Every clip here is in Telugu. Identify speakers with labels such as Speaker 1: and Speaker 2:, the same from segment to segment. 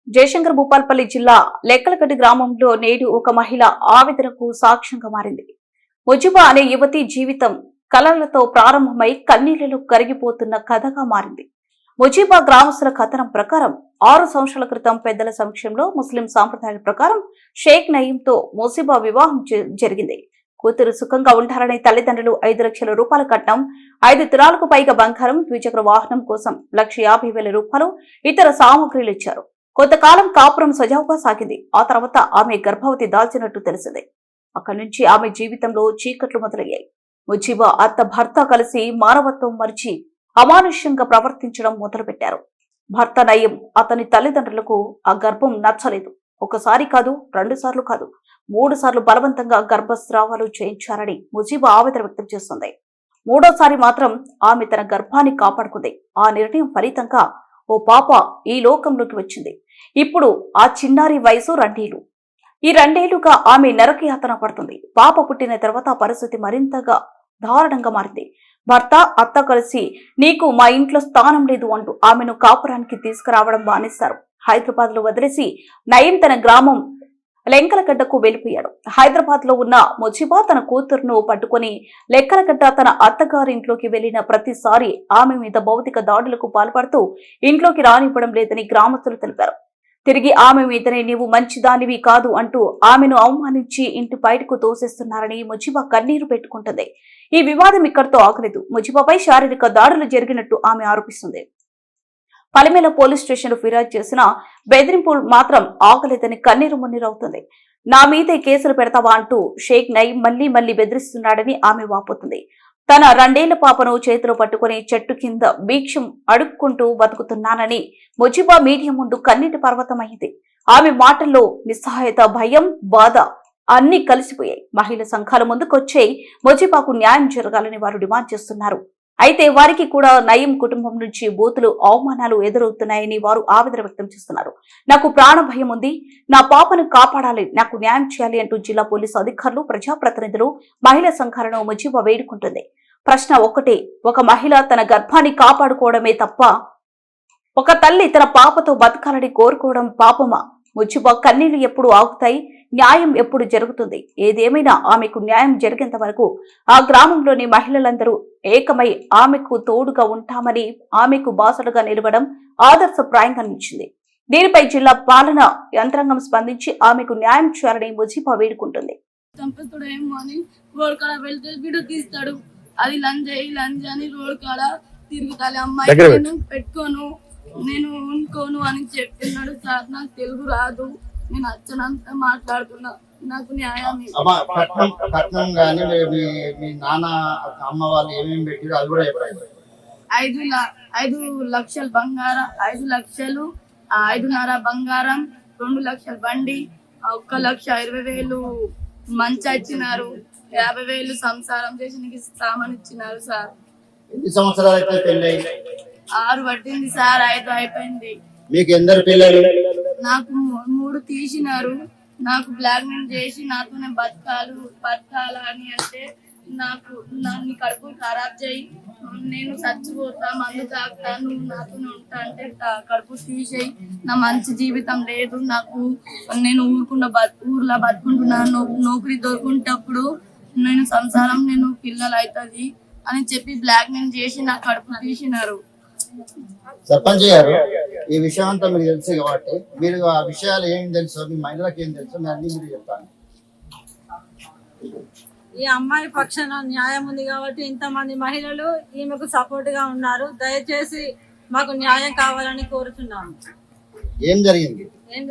Speaker 1: జయశంకర్ భూపాల్పల్లి జిల్లా లెక్కలకట్టి గ్రామంలో నేడు ఒక మహిళ ఆవేదనకు సాక్ష్యంగా మారింది. ముజిబా అనే యువతి జీవితం కలలతో ప్రారంభమై కన్నీళ్లలో కరిగిపోతున్న కథగా మారింది. ముజిబా గ్రామస్తుల కథనం ప్రకారం 6 సంవత్సరాల క్రితం పెద్దల సమక్షంలో ముస్లిం సాంప్రదాయాల ప్రకారం షేక్ నయీంతో ముజిబా వివాహం జరిగింది. కూతురు సుఖంగా ఉండాలని తల్లిదండ్రులు 5 లక్షల రూపాయల కట్నం, 5 తులాలకు పైగా బంగారం, ద్విచక్ర వాహనం కోసం 1,50,000 రూపాయలు ఇతర సామగ్రిలు ఇచ్చారు. కొంతకాలం కాపురం సజావుగా సాగింది. ఆ తర్వాత ఆమె గర్భవతి దాల్చినట్టు తెలిసింది. అక్కడి నుంచి ఆమె జీవితంలో చీకట్లు మొదలయ్యాయి. ముజిబా అత్త భర్త కలిసి మానవత్వం మరిచి అమానుష్యంగా ప్రవర్తించడం మొదలుపెట్టారు. భర్త నయీం అతని తల్లిదండ్రులకు ఆ గర్భం నచ్చలేదు. ఒకసారి కాదు, 2 సార్లు కాదు, 3 సార్లు బలవంతంగా గర్భస్రావాలు చేయించారని ముజిబా ఆవేదన వ్యక్తం చేస్తుంది. 3వసారి మాత్రం ఆమె తన గర్భాన్ని కాపాడుకుంది. ఆ నిర్ణయం ఫలితంగా ఓ పాప ఈ లోకంలోకి వచ్చింది. ఇప్పుడు ఆ చిన్నారి వయసు 2 ఏళ్లు. ఈ 2 ఏళ్లుగా ఆమె నరకయాతన పడుతుంది. పాప పుట్టిన తర్వాత పరిస్థితి మరింతగా దారుణంగా మారింది. భర్త అత్త కలిసి నీకు మా ఇంట్లో స్థానం లేదు అంటూ ఆమెను కాపురానికి తీసుకురావడం మానేశారు. హైదరాబాద్ లో వదిలేసి నయీం తన గ్రామం లెక్కలగడ్డకు వెళ్లిపోయాడు. హైదరాబాద్ లో ఉన్న ముజిబా తన కూతురును పట్టుకుని లెక్కలగడ్డ తన అత్తగారింట్లోకి వెళ్లిన ప్రతిసారి ఆమె మీద భౌతిక దాడులకు పాల్పడుతూ ఇంట్లోకి రానివ్వడం లేదని గ్రామస్తులు తెలిపారు. తిరిగి ఆమె మీదనే నీవు మంచిదానివి కాదు అంటూ ఆమెను అవమానించి ఇంటి బయటకు తోసేస్తున్నారని ముజిబా కన్నీరు పెట్టుకుంటుంది. ఈ వివాదం ఇక్కడితో ఆగలేదు. ముజిబాపై శారీరక దాడులు జరిగినట్టు ఆమె ఆరోపిస్తుంది. పలిమేల పోలీస్ స్టేషన్ ఫిర్యాదు చేసిన బెదిరింపులు మాత్రం ఆగలేదని కన్నీరు మున్నీరవుతుంది. నా మీదే కేసులు పెడతావా అంటూ షేక్ నయీం మళ్లీ బెదిరిస్తున్నాడని ఆమె వాపోతుంది. తన 2 ఏళ్ల పాపను చేతిలో పట్టుకుని చెట్టు కింద భిక్షం అడుక్కుంటూ బతుకుతున్నానని ముజిబా మీడియా ముందు కన్నీటి పర్వతమైంది. ఆమె మాటల్లో నిస్సహాయత, భయం, బాధ అన్ని కలిసిపోయాయి. మహిళా సంఘాల ముందుకొచ్చే ముజిబాకు న్యాయం జరగాలని వారు డిమాండ్ చేస్తున్నారు. అయితే వారికి కూడా నయీం కుటుంబం నుంచి బూతులు, అవమానాలు ఎదురవుతున్నాయని వారు ఆవేదన వ్యక్తం చేస్తున్నారు. నాకు ప్రాణ భయం ఉంది, నా పాపను కాపాడాలి, నాకు న్యాయం చేయాలి అంటూ జిల్లా పోలీసు అధికారులు, ప్రజాప్రతినిధులు, మహిళా సంఘాలను ముజిబా వేడుకుంటుంది. ప్రశ్న ఒక్కటే, ఒక మహిళ తన గర్భాన్ని కాపాడుకోవడమే తప్ప ఒక తల్లి తన పాపతో బతకాలని కోరుకోవడం పాపమా? ముజిబా కన్నీళ్లు ఎప్పుడు ఆగుతాయి? న్యాయం ఎప్పుడు జరుగుతుంది? ఏదేమైనా ఆమెకు న్యాయం జరిగేంత వరకు ఆ గ్రామంలోని మహిళలందరూ ఏకమై ఆమెకు తోడుగా ఉంటామని, ఆమెకు బాసటగా నిలవడం ఆదర్శప్రాయంగా నిలిచింది. దీనిపై జిల్లా పాలన యంత్రాంగం స్పందించి ఆమెకు న్యాయం చేయాలని ముజిబా వేడుకుంటుంది.
Speaker 2: అది లంజ్ అని రోడ్ కాడ తిరుగుతాలి, అమ్మాయి పెట్టుకోను, నేను ఉంకోను అని చెప్తున్నాడు సార్. నాకు తెలుగు రాదు, నేను అచ్చనంతా మాట్లాడుతున్నా, నాకు న్యాయం.
Speaker 3: మీ నాన్న అమ్మ వాళ్ళు ఏమేమి పెట్టారు అది కూడా చెప్పండి.
Speaker 2: 5 లక్షలు బంగారం, 5 లక్షలు, 5.5 బంగారం, 2 లక్షల బండి, 1,20,000 మంచి ఇచ్చినారు, 50,000 సంసారం చేసి నీకు ఇస్తామని ఇచ్చినారు సార్.
Speaker 3: ఎన్ని సంవత్సరాలు అయితే పెళ్ళి?
Speaker 2: 6 పట్టింది సార్, 5 అయిపోయింది.
Speaker 3: మీకు ఎందరు పిల్లలు?
Speaker 2: నాకు 3 తీసినారు. నాకు బ్లాక్ మెయిల్ చేసి నాతోనే బతకాలా అని అంటే, నాకు నన్ను కడుపు ఖరాబ్ చేయి, నేను చచ్చిపోతా, మందు తాగుతా, నువ్వు నాతోనే ఉంటా అంటే కడుపు తీసేయి, నా మంచి జీవితం లేదు నాకు, నేను ఊరులో బతుకుంటున్నాను, నౌకరీ దొరుకుంటప్పుడు నేను సంసారం, నేను పిల్లలు అవుతుంది అని చెప్పి బ్లాక్ మెయిల్ చేసి నా కడుపు తీసినారు.
Speaker 3: సర్పంచ్ గారు, ఈ విషయం అంతా మీకు తెలుసు కాబట్టి మీరు ఆ విషయాలు ఏం తెలుసు, మీ మహిళలకు ఏం తెలుసు, మీరు అన్ని మీరు చెప్పాలి.
Speaker 4: ఈ అమ్మాయి పక్షాన న్యాయం ఉంది కాబట్టి ఇంతమంది మహిళలు ఈమెకు సపోర్ట్ గా ఉన్నారు. దయచేసి మాకు న్యాయం కావాలని కోరుతున్నాము.
Speaker 3: ఏం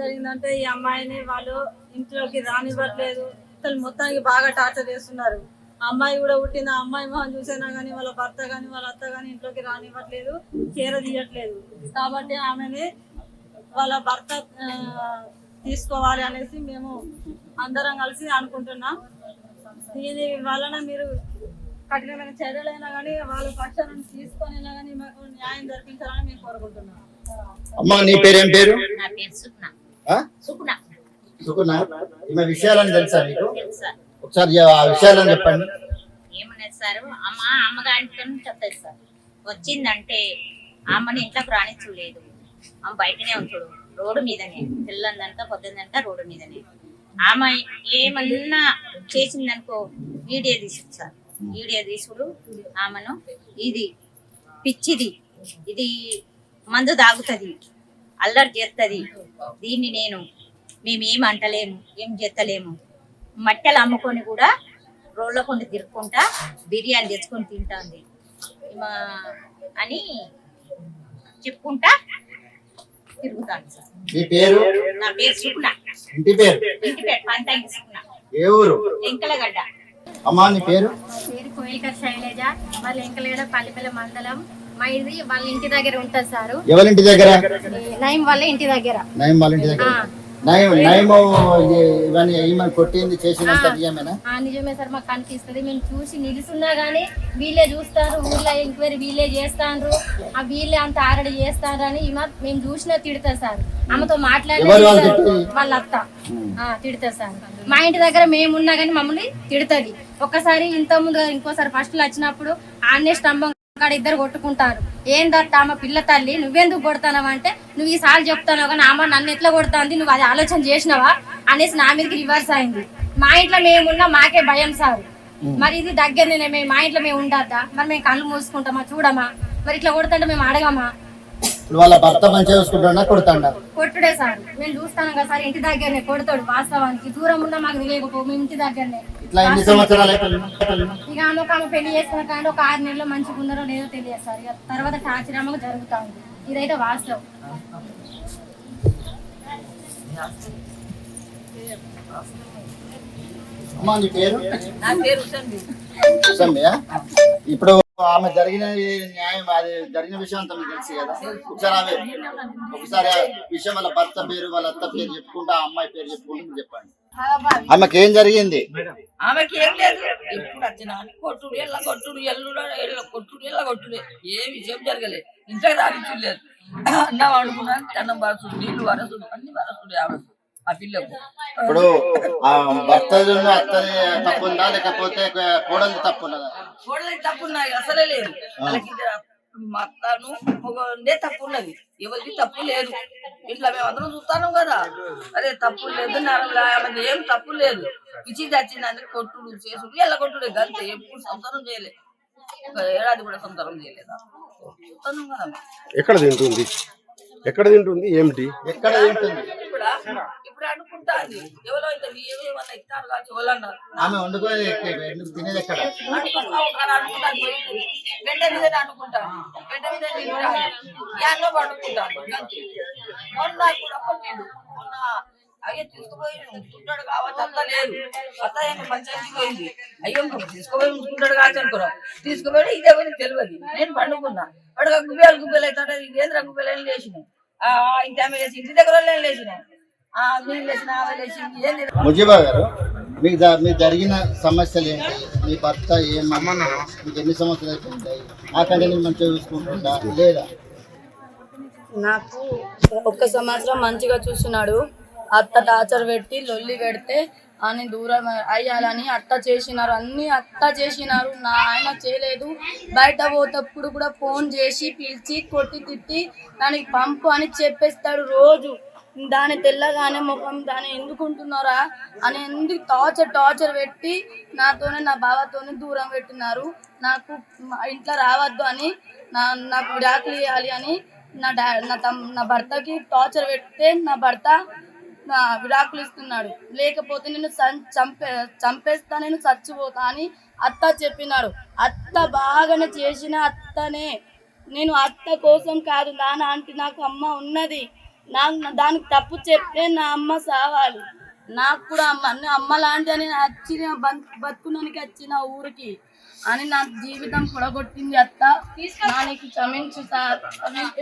Speaker 4: జరిగిందంటే ఈ అమ్మాయిని వాళ్ళు ఇంట్లోకి రానివ్వట్లేదు. అసలు మొత్తానికి బాగా టార్చర్ చేస్తున్నారు. అమ్మాయి కూడా పుట్టిన అమ్మాయి మొహం చూసినా గానీ వాళ్ళ భర్త గానీ వాళ్ళ అత్త గానీ ఇంట్లోకి రానివ్వట్లేదు, చీర తీయట్లేదు. కాబట్టి ఆమెని వాళ్ళ భర్త తీసుకోవాలి అనేసి మేము అందరం కలిసి అనుకుంటున్నాం. దీని వలన మీరు కఠినమైన చర్యలైనా కానీ వాళ్ళ పక్షాలను తీసుకొనినా కానీ మాకు న్యాయం జరిపించాలని మేము కోరుకుంటున్నాం.
Speaker 3: అమ్మా, నీ పేరేం పేరు?
Speaker 5: నా పేరు సుకున.
Speaker 3: ఈమె విషయాలని తెలుసా మీకు? ఒకసారి ఆ విషయాలని చెప్పండి.
Speaker 5: ఏమన్నారు సార్, అమ్మగారితో చెప్తారు సార్. వచ్చిందంటే అమ్మని ఇంట్లోకి రానిచ్చలేదు, ఆమె బయటనే ఉంచుడు. రోడ్డు మీదనే తెల్లందంతా పొద్దుందంతా రోడ్డు మీదనే. ఆమె ఏమన్నా చేసిందనుకో వీడియో తీసుడు సార్, వీడియో తీసుడు ఆమెను, ఇది పిచ్చిది, ఇది మందు తాగుతుంది, అల్లరి చేస్తుంది, దీన్ని మేమేం అంటలేము, ఏం చేస్తలేము. మట్టెలు అమ్ముకొని కూడా రోడ్లో కొన్ని తిరుక్కుంటా బిర్యానీ తెచ్చుకొని తింటుంది అని చెప్పుకుంటా తిరుగుతాను సార్.
Speaker 3: మీ పేరు?
Speaker 5: నా పేరు సుకున.
Speaker 3: ఇంటి పేరు?
Speaker 5: ఇంటి పేరు పంతాంగి సుకున.
Speaker 3: ఏ ఊరు?
Speaker 5: ఎంకలగడ్డ.
Speaker 3: అమ్మా నీ పేరు?
Speaker 6: పేరు కోయిల్కర్ శైలజ. వాళ్ళ ఎంకలగడ్డ పల్లిపల్లి మండలం. మా ఇది వాళ్ళ ఇంటి దగ్గర ఉంటుంది సార్.
Speaker 3: ఎవరి ఇంటి దగ్గర?
Speaker 6: నయం వాళ్ళ ఇంటి దగ్గర.
Speaker 3: నయం వాళ్ళ ఇంటి దగ్గర. నయం ఇవన్నీ ఏమని కొట్టింది చేసినంత నిజమేనా?
Speaker 6: నిజమే సార్, మాకు కనిపిస్తుంది. మేము చూసి నిలుస్తున్నా గానీ వీళ్ళే చూస్తారు, ఊర్లో ఎంక్వైరీ వీళ్ళే చేస్తాండ్రు, ఆ వీళ్ళే అంత ఆరడి చేస్తారు అని మేము చూసినా తిడతారు సార్. ఆమెతో మాట్లాడే వాళ్ళ అత్త తిడతారు సార్. మా ఇంటి దగ్గర మేమున్నా గానీ మమ్మల్ని తిడుతుంది. ఒక్కసారి ఇంత ముందు ఇంకోసారి ఫస్ట్ వచ్చినప్పుడు ఆన్నే స్తంభం కాడ ఇద్దరు కొట్టుకుంటారు. ఏందట్ట ఆమె పిల్ల తల్లి, నువ్వెందుకు కొడతానవు అంటే, నువ్వు ఈసారి చెప్తాను కానీ ఆమె నన్ను ఎట్లా కొడుతుంది, నువ్వు అది ఆలోచన చేసినావా అనేసి నా మీదకి రివర్స్ అయింది. మా ఇంట్లో మేమున్నా మాకే భయం సార్. మరి ఇది దగ్గరనే మా ఇంట్లో మేము ఉండద్దా? మరి మేము కళ్ళు మూసుకుంటామా, చూడమా? మరి ఇట్లా కొడుతుంటే మేము అడగమా?
Speaker 3: వాళ్ళ భర్త మంచిగా చూసుకుంటా కొడుతాడా?
Speaker 6: కొట్టుడే సార్. మేము చూస్తాను కదా సార్, ఇంటి దగ్గరనే కొడతాడు. వాస్తవానికి దూరం ఉన్నా మాకు తెలియకపో, మేము ఇంటి దగ్గరనే. ఇక ఆమె పెళ్లి చేసుకున్న కానీ ఒక 6 నెలలు మంచిగా ఉన్నారో లేదో తెలియదు సార్. ఇక తర్వాత టార్చర్ జరుగుతా ఉంది. ఇదైతే వాస్తవం.
Speaker 3: ఇప్పుడు ఆమె జరిగిన న్యాయం, అది జరిగిన విషయం అంతా మీకు తెలుసు కదా. ఒకసారి విషయం వాళ్ళ భర్త పేరు, వాళ్ళ అత్త పేరు చెప్పుకుంటా, ఆ అమ్మాయి పేరు చెప్పుకుంటూ చెప్పండి. ఆమెకి ఏం జరిగింది?
Speaker 7: ఆమెకి ఏం లేదు, ఎప్పుడు వచ్చినా కొట్టుడు ఎల్ల కొట్టుడు కొట్టుడు ఎల్ల కొట్టుడే, ఏ విషయం జరగలేదు. ఇంట్లోకి రానిచ్చలేదు. అన్నం వండుకున్నాను, అన్నం వరసుడు, నీళ్లు వరసుడు, అన్ని వరసుడు ఆమె ఆ పిల్లకు.
Speaker 3: ఇప్పుడు ఆ భర్త అత్తది తప్పు ఉందా లేకపోతే కోడలు తప్పు ఉన్నదా?
Speaker 7: కోడలికి తప్పు ఉన్నది అసలే లేదు. వాళ్ళకి మా అత్తను మొగందే తప్పు ఉన్నది, ఎవరికి తప్పు లేదు. ఇట్లా మేము అందరం చూస్తాను కదా, అదే తప్పు లేదు, ఆమెది ఏం తప్పు లేదు. పిచ్చి చచ్చిందని కొట్టుడు చేసుడు ఎలా కొట్టుడే గంతే. ఎప్పుడు సంసారం చేయలేదు, ఏడాది కూడా సంసారం చేయలేదా? చూస్తాను కదా.
Speaker 8: ఎక్కడ తింటుంది, ఎక్కడ తింటుంది, ఏమిటి
Speaker 3: ఎక్కడ తింటుంది?
Speaker 7: ఇప్పుడు అనుకుంటా ఎవరో ఏమన్నా ఇస్తారు కాదు ఎవరన్నారు.
Speaker 3: ఆమె వండుకొని తినేది ఎక్కడ?
Speaker 7: అనుకుంటాను గంట మీద అనుకుంటాను, గంట మీద యాన్లో పడుకుంటాను. మొన్న కూడా కొట్టిండు, మొన్న అయ్యో తీసుకుపోయి ఉంచుకుంటాడు కావచ్చు, అత్త లేదు, అత్త ఏమో పంచాయతీ పోయింది. అయ్యో తీసుకుపోయి ఉంచుకుంటాడు కావచ్చు అనుకున్నాం. తీసుకుపోయి ఇదే పోయి తెలియదు. నేను పండుకున్నా, వాడు గుబ్బేలు అవుతాడు. ఇదేంద్ర గుబ్బేలు లేచినాయి, ఇంటి ఆమె లేచి, ఇంటి దగ్గర లేచినాయి, నేను లేచిన ఆమె లేచి. ఏంది
Speaker 3: ముజీబా గారు, మీకు జరిగిన సమస్యలు ఏంటి? మీ భర్త ఏమన్నా మీకు ఎన్ని సంవత్సరాలు అయిపోయింటాయి? ఆ కంటే మంచిగా చూసుకుంటుందా లేదా?
Speaker 2: నాకు 1 సంవత్సరం మంచిగా చూస్తున్నాడు. అత్త టార్చర్ పెట్టి లొల్లి పెడితే అని దూరం అయ్యాలని అత్త చేసినారు, అన్ని అత్త చేసినారు. నా ఆయన చేయలేదు. బయట పోతప్పుడు కూడా ఫోన్ చేసి పిలిచి కొట్టి తిట్టి దానికి పంపు అని చెప్పేస్తాడు రోజు. దాని తెల్లగానే ముఖం దాన్ని ఎందుకుంటున్నారా అని ఎందుకు టార్చర్ పెట్టి నాతోనే నా బావతోనే దూరం పెట్టినారు. నాకు ఇంట్లో రావద్దు అని, నాకు విడాకులు ఇవ్వాలి అని నా భర్తకి టార్చర్ పెడితే నా భర్త నా విడాకులు ఇస్తున్నాడు. లేకపోతే నేను చంపేస్తా, నేను చచ్చిపోతా అని అత్త చెప్పినాడు. అత్త బాగానే చేసిన అత్తనే. నేను అత్త కోసం కాదు, నాన్న అంటే నాకు అమ్మ ఉన్నది. దానికి తప్పు చెప్తే నా అమ్మ సావాలి. నాకు కూడా అమ్మ లాంటి అని వచ్చిన బతుకున్నానికి వచ్చిన ఊరికి అని నా జీవితం పొడగొట్టింది అత్త. నాకు క్షమించు సార్,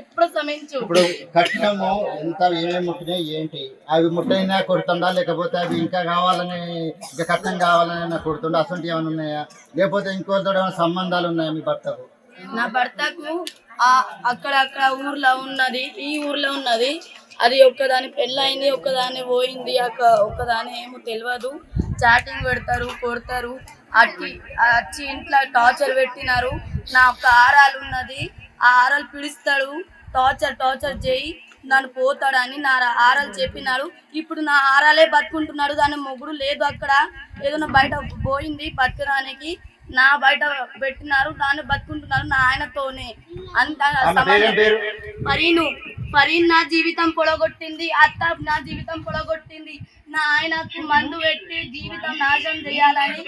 Speaker 2: ఎప్పుడు క్షమించు.
Speaker 3: ఇప్పుడు కట్నము ఎంత ఏమేమి ముట్టినాయి ఏంటి? అవి ముట్టైనా కొడుతుందా లేకపోతే అవి ఇంకా కావాలని, ఇంకా కట్నం కావాలని కొడుతుండా? అసలు ఏమైనా ఉన్నాయా లేకపోతే ఇంకోతో ఏమైనా సంబంధాలు ఉన్నాయా మీ భర్తకు?
Speaker 2: నా భర్తకు అక్కడక్కడ ఊర్లో ఉన్నది, ఈ ఊర్లో ఉన్నది. అది ఒక్కదాని పెళ్ళయింది, ఒక్కదాన్ని పోయింది, ఒక్కదాని ఏమో తెలియదు. చాటింగ్ పెడతారు, కొడతారు, వచ్చి ఇంట్లో టార్చర్ పెట్టినారు. నా ఒక ఆరాలు ఉన్నది, ఆ ఆరాలు పిలుస్తాడు, టార్చర్ చేయి నన్ను పోతాడని నా ఆరాలు చెప్పినారు. ఇప్పుడు నా ఆరాలే బతుకుంటున్నాడు. దాని మొగుడు లేదు అక్కడ, ఏదైనా బయట పోయింది బతకడానికి, నా బయట పెట్టినారు, దాన్ని బతుకుంటున్నారు నా ఆయనతోనే. అంత ఫరీన్ నా జీవితం పొడగొట్టింది, అత్త నా జీవితం పొడగొట్టింది. నా ఆయనకు మందు పెట్టి జీవితం నాశనం చేయాలని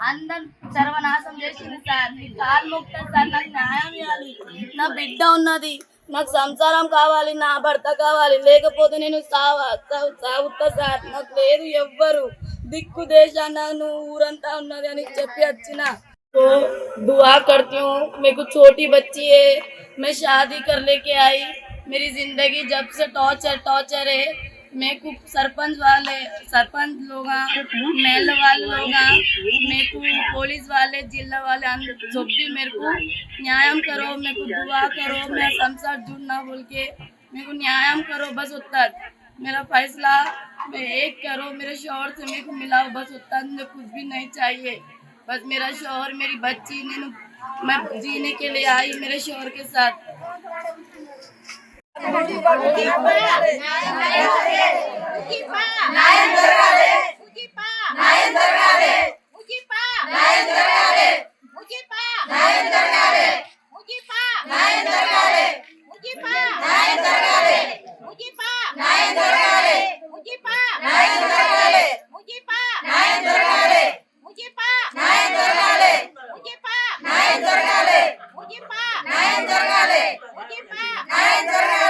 Speaker 2: అందరం సర్వనాశం చేసింది సార్. నీ కాలు మొక్తా సార్, నాకు న్యాయం ఇవ్వాలి. నా బిడ్డ ఉన్నది, నాకు సంసారం కావాలి, నా భర్త కావాలి, లేకపోతే నేను సాగుతా సార్. నాకు లేదు ఎవ్వరు దిక్కు దేశాన, నువ్వు ఊరంతా ఉన్నది అని చెప్పి వచ్చిన. तो दुआ करती हूँ, मेरे को छोटी बच्ची है, मैं शादी कर लेके आई, मेरी जिंदगी जब से टॉर्चर है. मेरे को सरपंच लोग, महल वाले लोग, मेरे को पुलिस वाले, जिला वाले, जो भी मेरे को न्याय करो, मेरे को दुआ करो, मैं संसार जुड़ना बोल के मेरे को न्याय करो. बस उतना मेरा फैसला मैं एक करो, मेरे शौहर से मेरे को मिलाओ, बस उतना, मुझे कुछ भी नहीं चाहिए. बस मेरा शौहर, मेरी बच्ची, मैं जीने के लिए आई मेरे शौहर के साथ.